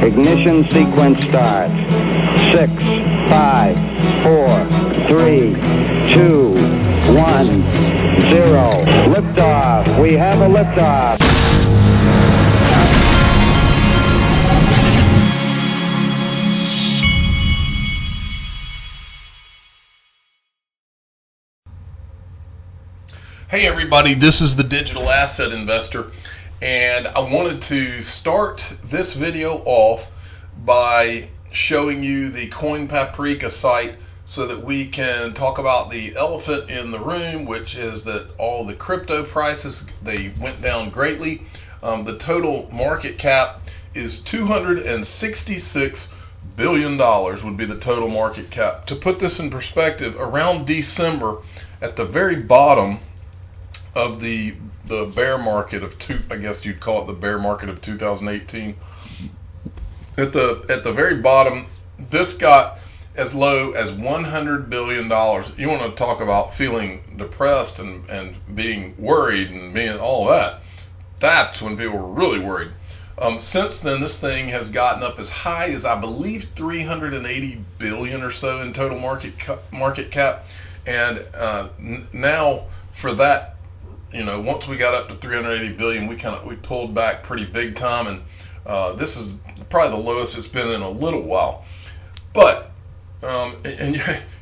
Ignition sequence starts. 6, 5, 4, 3, 2, 1, 0. Liftoff. We have a liftoff. Hey everybody, this is the Digital Asset Investor, and I wanted to start this video off by showing you the Coin Paprika site so that we can talk about the elephant in the room, which is that all the crypto prices, they went down greatly. The total market cap is $266 billion would be the total market cap. To put this in perspective, around December, at the very bottom of the bear market of I guess you'd call it the bear market of 2018. At the very bottom, this got as low as $100 billion. You want to talk about feeling depressed and being worried and being all that. That's when people were really worried. Since then, this thing has gotten up as high as, I believe, 380 billion or so in total market cap. And now for that, once we got up to 380 billion, we pulled back pretty big time, and this is probably the lowest it's been in a little while. But and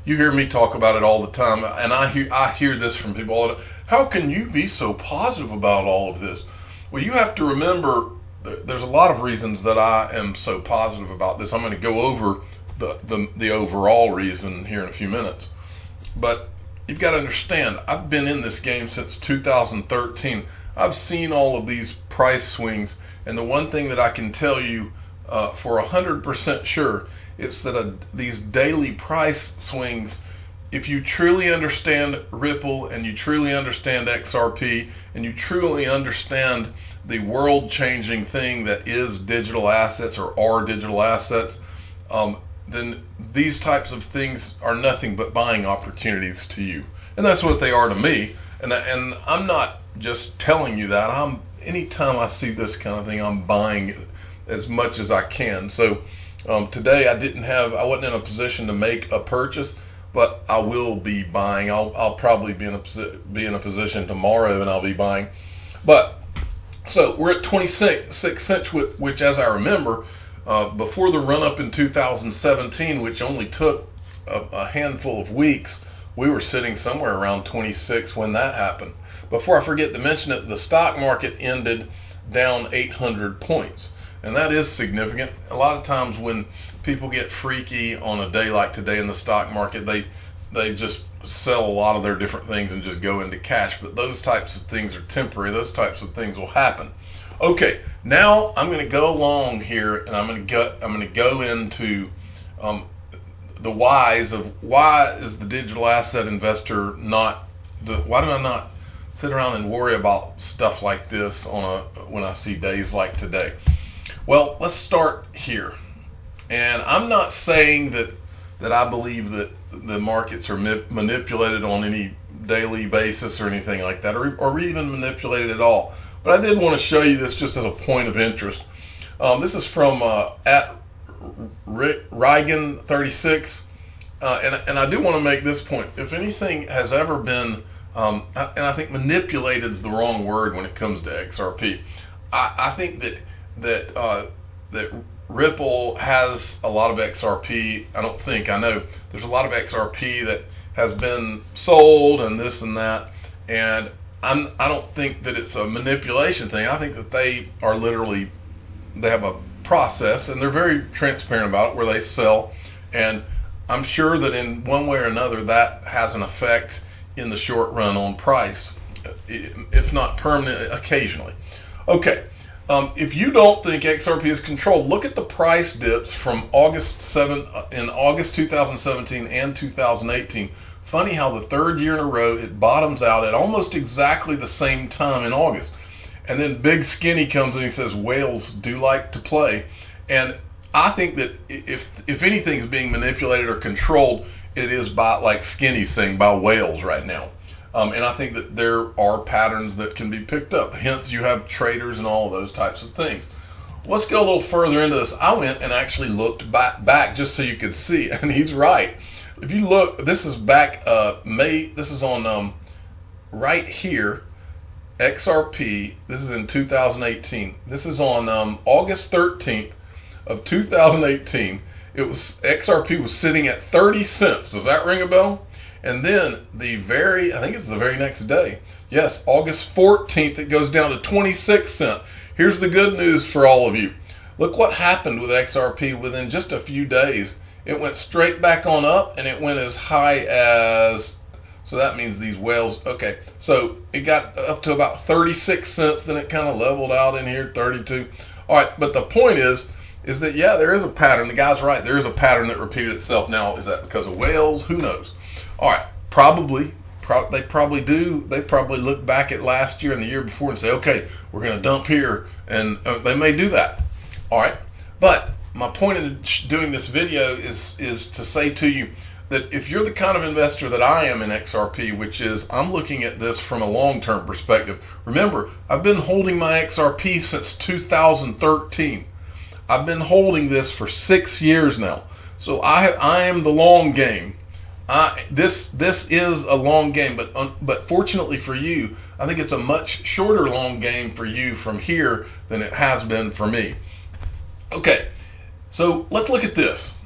you hear me talk about it all the time, and I hear this from people all the time. How can you be so positive about all of this? Well, you have to remember there's a lot of reasons that I am so positive about this. I'm going to go over the overall reason here in a few minutes, but you've got to understand, I've been in this game since 2013. I've seen all of these price swings, and the one thing that I can tell you for 100% sure, it's that these daily price swings, if you truly understand Ripple and you truly understand XRP and you truly understand the world-changing thing that is digital assets or are digital assets, then these types of things are nothing but buying opportunities to you. And that's what they are to me. And I'm not just telling you that. Anytime I see this kind of thing, I'm buying as much as I can. So today I wasn't in a position to make a purchase, but I will be buying. I'll probably be in a position tomorrow, and I'll be buying. But so we're at 26 cents, which, as I remember, before the run-up in 2017, which only took a handful of weeks, we were sitting somewhere around 26 when that happened. Before I forget to mention it, the stock market ended down 800 points. And that is significant. A lot of times when people get freaky on a day like today in the stock market, they just sell a lot of their different things and just go into cash. But those types of things are temporary. Those types of things will happen. Okay, now I'm going to go along here, and I'm going to go into the whys of why is the digital asset investor why do I not sit around and worry about stuff like this when I see days like today? Well, let's start here. And I'm not saying that I believe that the markets are manipulated on any daily basis or anything like that, or even manipulated at all. But I did want to show you this just as a point of interest. This is from at Reagan36, and I do want to make this point. If anything has ever been, and I think manipulated is the wrong word when it comes to XRP. I think that Ripple has a lot of XRP. I know there's a lot of XRP that has been sold and this and that, and I don't think that it's a manipulation thing. I think that they have a process, and they're very transparent about it, where they sell, and I'm sure that in one way or another that has an effect in the short run on price, if not permanent, occasionally. Okay, if you don't think XRP is controlled, look at the price dips from August 2017 and 2018. Funny how the third year in a row it bottoms out at almost exactly the same time in August. And then Big Skinny comes and he says whales do like to play. And I think that if anything's being manipulated or controlled, it is by, like Skinny's saying, by whales right now. And I think that there are patterns that can be picked up. Hence, you have traders and all of those types of things. let's go a little further into this. I went and actually looked back just so you could see, and he's right. If you look, this is back May. This is on right here, XRP. This is in 2018. This is on August 13th of 2018. It was XRP was sitting at 30 cents. Does that ring a bell? And then I think it's the very next day. Yes, August 14th, it goes down to 26 cents. Here's the good news for all of you. Look what happened with XRP within just a few days. It went straight back on up, and it went as high as, so that means these whales, okay. So it got up to about 36 cents, then it kind of leveled out in here, 32. All right, but the point is that, yeah, there is a pattern. The guy's right. There is a pattern that repeated itself. Now, is that because of whales? Who knows? All right, they probably do. They probably look back at last year and the year before and say, okay, we're going to dump here, and they may do that. All right, but my point in doing this video is to say to you that if you're the kind of investor that I am in XRP, which is I'm looking at this from a long-term perspective. Remember, I've been holding my XRP since 2013. I've been holding this for 6 years now. So I am the long game. This is a long game, but fortunately for you, I think it's a much shorter long game for you from here than it has been for me. Okay, so let's look at this.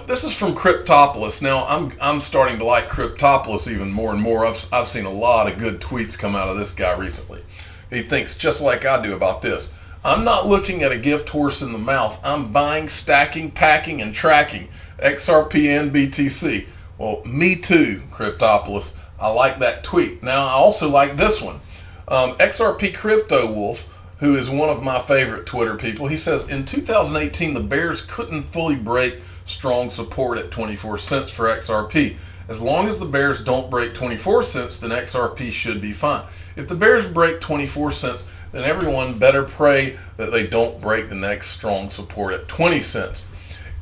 This is from Cryptopolis. Now I'm starting to like Cryptopolis even more and more. I've seen a lot of good tweets come out of this guy recently. He thinks just like I do about this. I'm not looking at a gift horse in the mouth. I'm buying, stacking, packing, and tracking XRP and BTC. Well, me too, Cryptopolis. I like that tweet. Now, I also like this one. XRP Crypto Wolf, who is one of my favorite Twitter people, he says, in 2018, the bears couldn't fully break strong support at 24 cents for XRP. As long as the bears don't break 24 cents, then XRP should be fine. If the bears break 24 cents, then everyone better pray that they don't break the next strong support at 20 cents.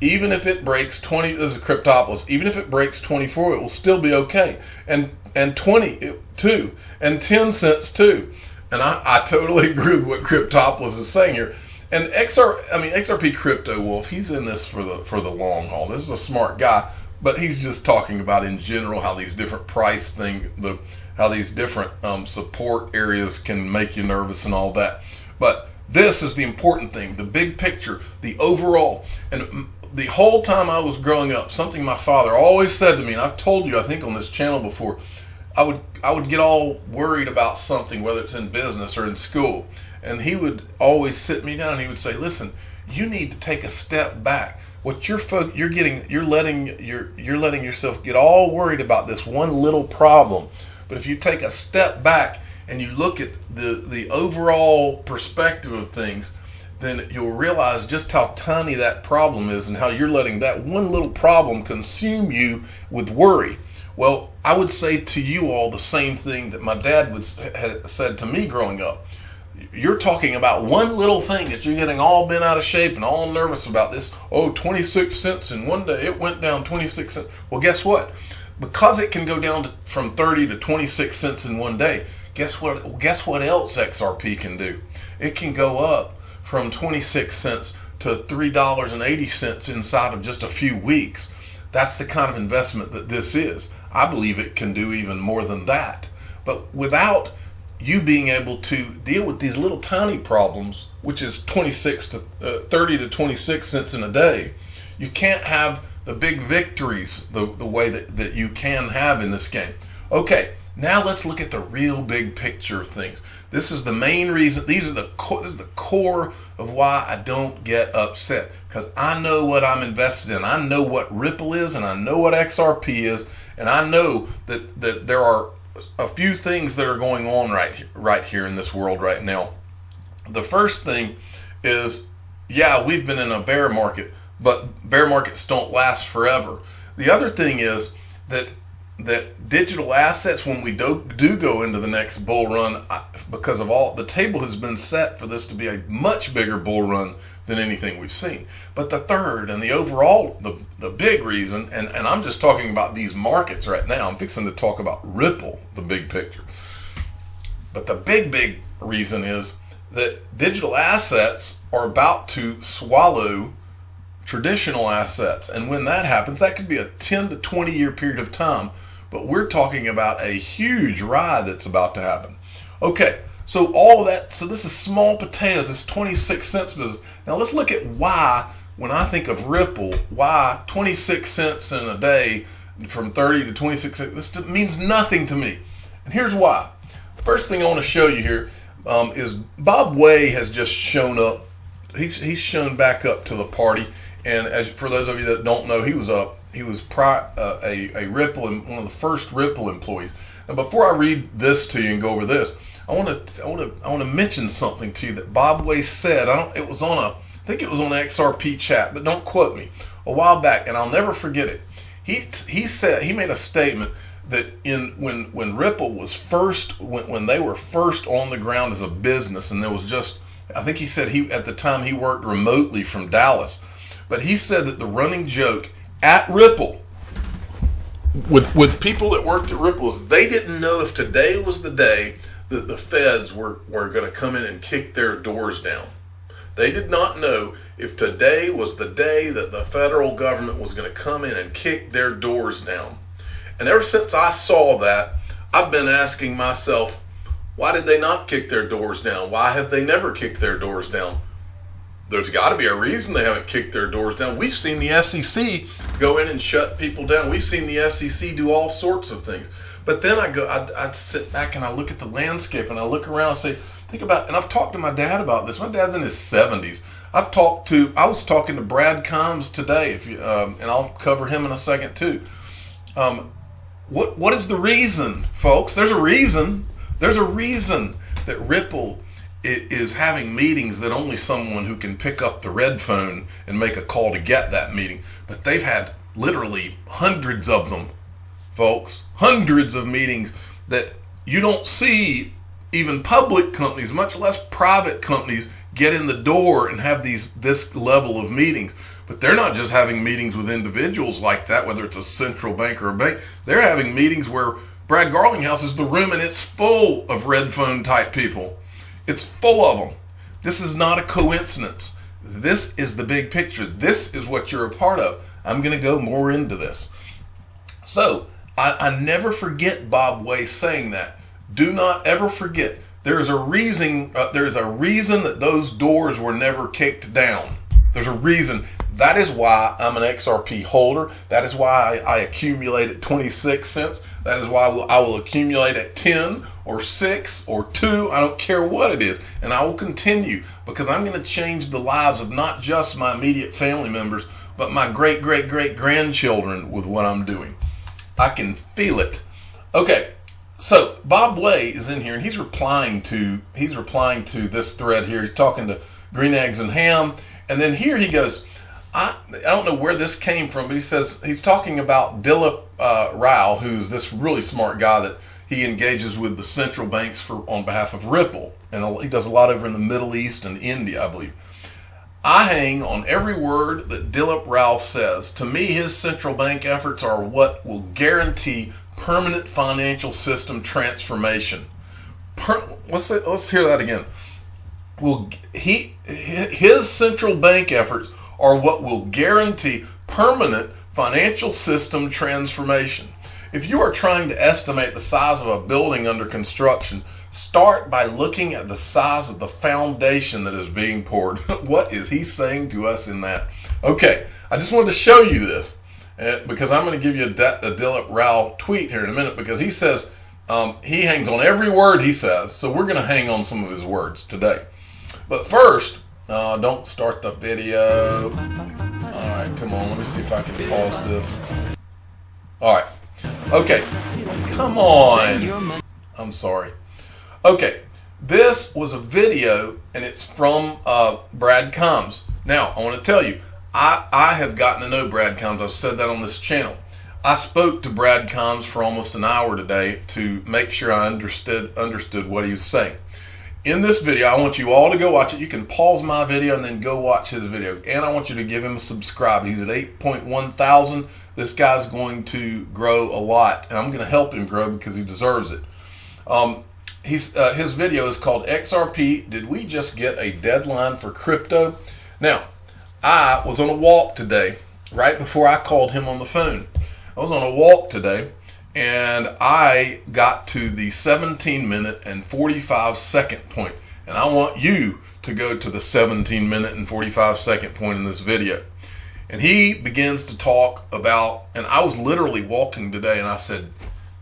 Even if it breaks 20, this is Cryptopolis, even if it breaks 24, it will still be okay. And 20 too, and 10 cents too. And I totally agree with what Cryptopolis is saying here. And XRP Crypto Wolf, he's in this for the long haul. This is a smart guy, but he's just talking about in general how these different price how these different support areas can make you nervous and all that. But this is the important thing, the big picture, the overall. And the whole time I was growing up, something my father always said to me, and I've told you I think on this channel before, I would get all worried about something, whether it's in business or in school, and he would always sit me down and he would say, listen, you need to take a step back. What you're letting yourself get all worried about this one little problem. But if you take a step back and you look at the overall perspective of things, then you'll realize just how tiny that problem is and how you're letting that one little problem consume you with worry. Well, I would say to you all the same thing that my dad had said to me growing up. You're talking about one little thing that you're getting all bent out of shape and all nervous about this. Oh, 26 cents in one day, it went down 26 cents. Well, guess what? Because it can go down from 30 to 26 cents in one day, guess what else XRP can do? It can go up from 26 cents to $3.80 inside of just a few weeks. That's the kind of investment that this is. I believe it can do even more than that. But without you being able to deal with these little tiny problems, which is 30 to 26 cents in a day, you can't have the big victories the way that you can have in this game. Okay, now let's look at the real big picture of things. This is the main reason. This is the core of why I don't get upset, because I know what I'm invested in. I know what Ripple is, and I know what XRP is, and I know that there are a few things that are going on right here in this world right now. The first thing is, yeah, we've been in a bear market, but bear markets don't last forever. The other thing is that digital assets, when we do go into the next bull run, because of all the table has been set for this to be a much bigger bull run than anything we've seen. But the third and the overall, the big reason, and I'm just talking about these markets right now, I'm fixing to talk about Ripple, the big picture. But the big reason is that digital assets are about to swallow traditional assets. And when that happens, that could be a 10 to 20 year period of time. But we're talking about a huge ride that's about to happen. Okay, so all that, so this is small potatoes, this 26 cents business. Now let's look at why, when I think of Ripple, why 26 cents in a day from 30 to 26 cents, this means nothing to me. And here's why. First thing I want to show you here is Bob Way has just shown up. He's shown back up to the party. And as for those of you that don't know, he was a Ripple, one of the first Ripple employees. Now, before I read this to you and go over this, I want to mention something to you that Bob Way said. I think it was on XRP chat, but don't quote me. A while back, and I'll never forget it. He said, he made a statement that when Ripple was first, when they were first on the ground as a business, and there was just, I think he said at the time he worked remotely from Dallas, but he said that the running joke at Ripple with people that worked at Ripple is they didn't know if today was the day that the feds were going to come in and kick their doors down. They did not know if today was the day that the federal government was going to come in and kick their doors down. And ever since I saw that, I've been asking myself, why did they not kick their doors down? Why have they never kicked their doors down? There's got to be a reason they haven't kicked their doors down. We've seen the SEC go in and shut people down. We've seen the SEC do all sorts of things. But then I'd sit back and I look at the landscape and I look around and say, think about, and I've talked to my dad about this. My dad's in his 70s. I was talking to Brad Combs today, and I'll cover him in a second too. What is the reason, folks? There's a reason. There's a reason that Ripple is having meetings that only someone who can pick up the red phone and make a call to get that meeting. But they've had literally hundreds of them, folks. Hundreds of meetings that you don't see even public companies, much less private companies, get in the door and have this level of meetings. But they're not just having meetings with individuals like that, whether it's a central bank or a bank. They're having meetings where Brad Garlinghouse is the room and it's full of red phone type people. It's full of them. This is not a coincidence. This is the big picture. This is what you're a part of. I'm going to go more into this. So I never forget Bob Way saying that. Do not ever forget. There is a reason. There's a reason that those doors were never kicked down. There's a reason. That is why I'm an XRP holder. That is why I accumulate at 26 cents. That is why I will accumulate at 10 or 6 or 2. I don't care what it is. And I will continue because I'm going to change the lives of not just my immediate family members, but my great-great-great-grandchildren with what I'm doing. I can feel it. Okay, so Bob Way is in here and he's replying to this thread here. He's talking to Green Eggs and Ham. And then here he goes, I don't know where this came from, but he says he's talking about Dilip Rao, who's this really smart guy that he engages with the central banks on behalf of Ripple. And he does a lot over in the Middle East and India, I believe. I hang on every word that Dilip Rao says. To me, his central bank efforts are what will guarantee permanent financial system transformation. Let's hear that again. His central bank efforts are what will guarantee permanent financial system transformation. If you are trying to estimate the size of a building under construction, start by looking at the size of the foundation that is being poured. What is he saying to us in that? Okay, I just wanted to show you this because I'm going to give you a Dilip Rao tweet here in a minute because he says he hangs on every word he says, so we're going to hang on some of his words today. But first, don't start the video. All right, come on, let me see if I can pause this. All right, okay, come on. I'm sorry. Okay, this was a video, and it's from Brad Combs. Now, I want to tell you, I have gotten to know Brad Combs. I've said that on this channel. I spoke to Brad Combs for almost an hour today to make sure I understood what he was saying. In this video, I want you all to go watch it. You can pause my video and then go watch his video. And I want you to give him a subscribe. He's at 8.1 thousand. This guy's going to grow a lot. And I'm going to help him grow because he deserves it. his video is called XRP. Did we just get a deadline for crypto? Now, I was on a walk today, right before I called him on the phone. I was on a walk today, and I got to the 17-minute and 45-second point. And I want you to go to the 17-minute and 45-second point in this video. And he begins to talk about, and I was literally walking today, and I said,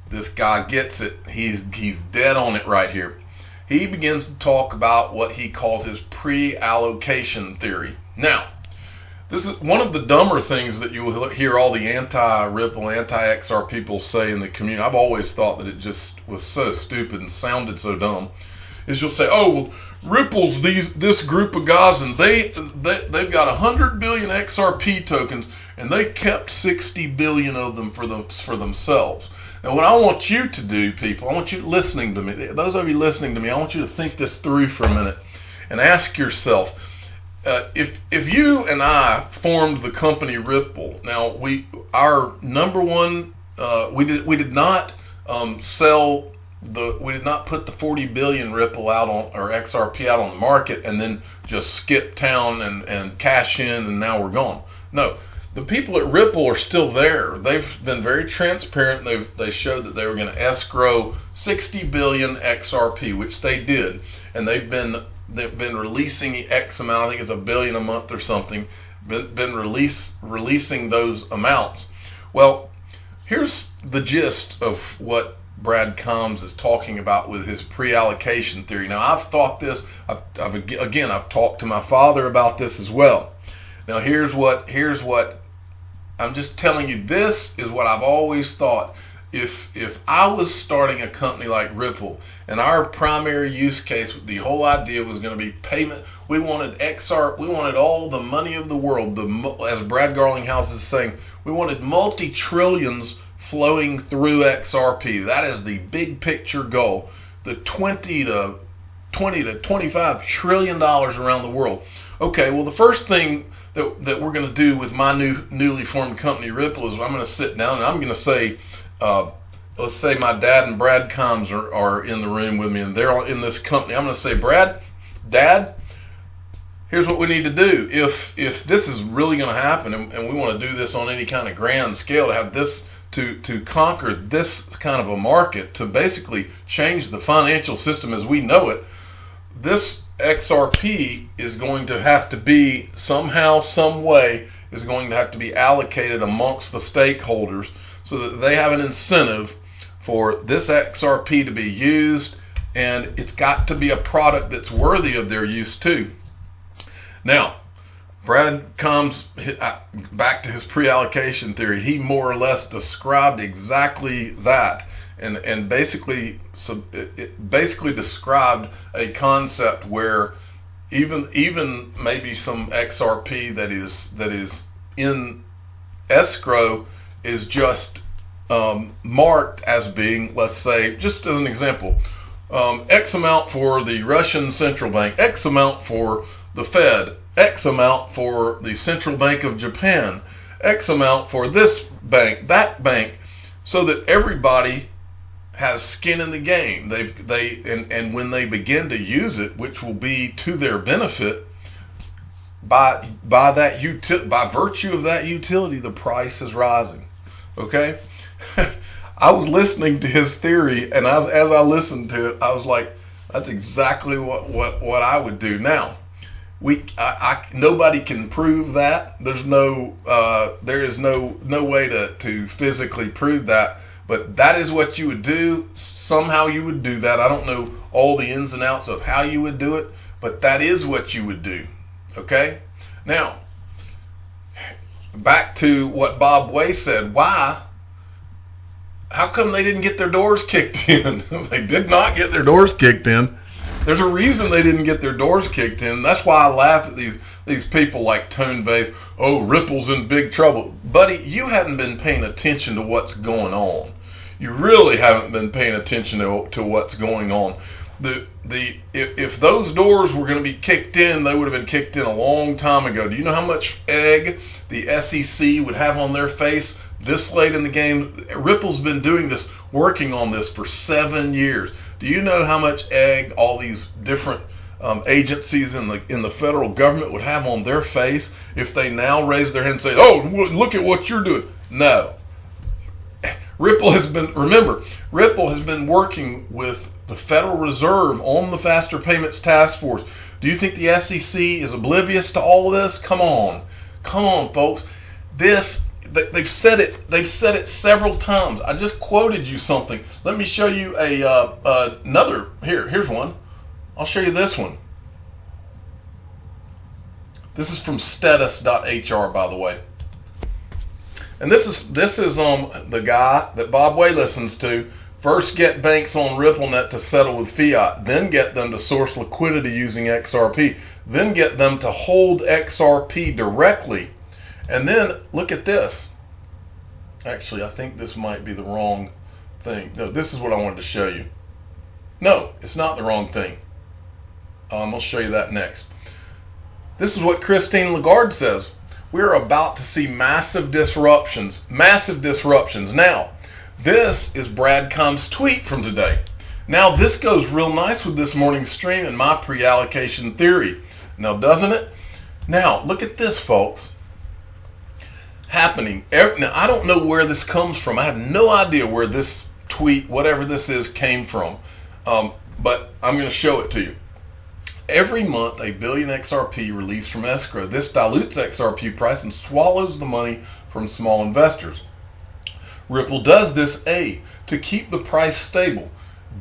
this guy gets it. He's dead on it right here. He begins to talk about what he calls his pre-allocation theory. Now, this is one of the dumber things that you will hear all the anti-Ripple, anti-XR people say in the community. I've always thought that it just was so stupid and sounded so dumb. Is you'll say, oh, well, Ripple's this group of guys, and they've got 100 billion XRP tokens, and they kept 60 billion of them for themselves. Now, what I want you to do, people, I want you listening to me, those of you listening to me, I want you to think this through for a minute and ask yourself, if you and I formed the company Ripple, now our number one, we did not put the 40 billion Ripple out on, or XRP out on the market and then just skip town and cash in and now we're gone. No, the people at Ripple are still there. They've been very transparent. They showed that they were going to escrow 60 billion XRP, which they did, and they've been releasing X amount. I think it's $1 billion a month or something. Been releasing those amounts. Well, here's the gist of what Brad Combs is talking about with his pre-allocation theory. Now, I've thought this. I've talked to my father about this as well. Now, here's what I'm just telling you. This is what I've always thought. If I was starting a company like Ripple, and our primary use case, the whole idea was going to be payment. We wanted we wanted all the money of the world. As Brad Garlinghouse is saying, we wanted multi-trillions flowing through XRP. That is the big picture goal. The 20 to 25 trillion dollars around the world. Okay, well, the first thing that we're going to do with my newly formed company Ripple is I'm going to sit down and I'm going to say, let's say my dad and Brad Combs are in the room with me and they're all in this company. I'm going to say, Dad, here's what we need to do. If this is really going to happen and we want to do this on any kind of grand scale, to have this, to conquer this kind of a market, to basically change the financial system as we know it, this XRP is going to have to be somehow, some way, is going to have to be allocated amongst the stakeholders so that they have an incentive for this XRP to be used, and it's got to be a product that's worthy of their use too. Now, Brad comes back to his pre-allocation theory. He more or less described exactly that, and basically described a concept where even maybe some XRP that is in escrow is just marked as being, let's say, just as an example, X amount for the Russian central bank, X amount for the Fed, X amount for the Central Bank of Japan, X amount for this bank, that bank, so that everybody has skin in the game. And when they begin to use it, which will be to their benefit, by virtue of that utility, the price is rising. Okay, I was listening to his theory, and as I listened to it, I was like, that's exactly what I would do. Now, nobody can prove that. There is no way to physically prove that, but that is what you would do. Somehow you would do that. I don't know all the ins and outs of how you would do it, but that is what you would do. Okay? Now, back to what Bob Way said. How come they didn't get their doors kicked in? They did not get their doors kicked in. There's a reason they didn't get their doors kicked in. That's why I laugh at these people like Tone Vays. Oh, Ripple's in big trouble. Buddy, you hadn't been paying attention to what's going on. You really haven't been paying attention to what's going on. If those doors were going to be kicked in, they would have been kicked in a long time ago. Do you know how much egg the SEC would have on their face this late in the game? Ripple's been doing this, working on this for 7 years. Do you know how much egg all these different agencies in the federal government would have on their face if they now raise their hand and say, "Oh, look at what you're doing"? No. Ripple has been working with the Federal Reserve on the Faster Payments Task Force. Do you think the SEC is oblivious to all of this? Come on, folks. They've said it several times. I just quoted you something. Let me show you another. Here's one. I'll show you this one. This is from status.hr, by the way. And this is the guy that Bob Way listens to. First get banks on RippleNet to settle with fiat, then get them to source liquidity using XRP, then get them to hold XRP directly. And then look at this. Actually, I think this might be the wrong thing. No, this is what I wanted to show you. No, it's not the wrong thing. I'll show you that next. This is what Christine Lagarde says. We're about to see massive disruptions. Now, this is Bradcom's tweet from today. Now, this goes real nice with this morning's stream and my pre-allocation theory. Now, doesn't it? Now, look at this, folks. Happening. Now, I don't know where this comes from. I have no idea where this tweet, whatever this is, came from. But I'm going to show it to you. Every month, a billion XRP released from escrow. This dilutes XRP price and swallows the money from small investors. Ripple does this, A, to keep the price stable.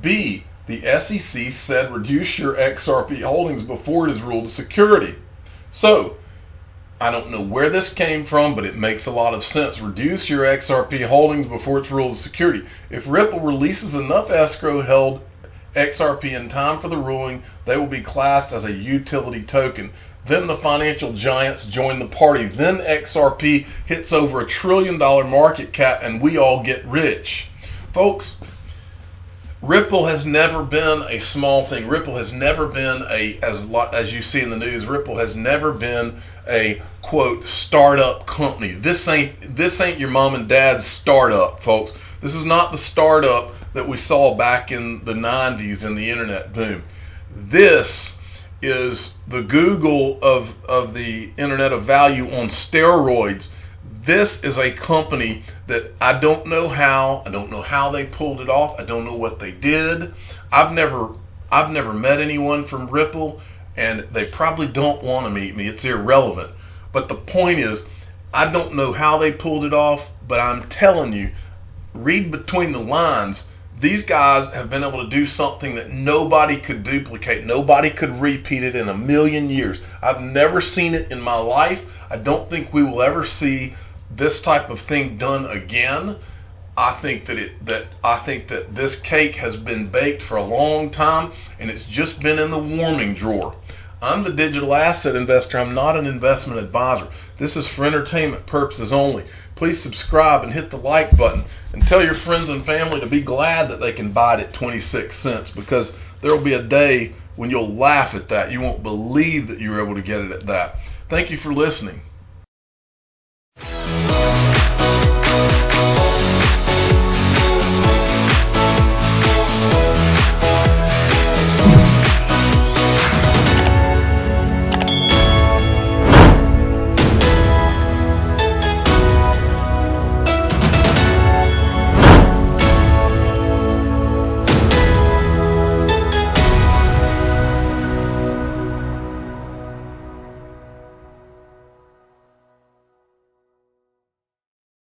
B, the SEC said reduce your XRP holdings before it is ruled a security. So, I don't know where this came from, but it makes a lot of sense. Reduce your XRP holdings before it's ruled a security. If Ripple releases enough escrow held XRP in time for the ruling, they will be classed as a utility token. Then the financial giants join the party. Then XRP hits over $1 trillion market cap and we all get rich. Folks, Ripple has never been a small thing. Ripple has never been as you see in the news, Ripple has never been a quote startup company. This ain't your mom and dad's startup, folks. This is not the startup that we saw back in the 90s in the internet boom. This is the Google of the internet of value on steroids. This is a company that I don't know how they pulled it off. I don't know what they did. I've never met anyone from Ripple, and they probably don't want to meet me. It's irrelevant. But the point is, I don't know how they pulled it off, but I'm telling you, read between the lines. These guys have been able to do something that nobody could duplicate. Nobody could repeat it in a million years. I've never seen it in my life. I don't think we will ever see this type of thing done again. I think that this cake has been baked for a long time, and it's just been in the warming drawer. I'm the digital asset investor. I'm not an investment advisor. This is for entertainment purposes only. Please subscribe and hit the like button, and tell your friends and family to be glad that they can buy it at 26 cents, because there will be a day when you'll laugh at that. You won't believe that you were able to get it at that. Thank you for listening.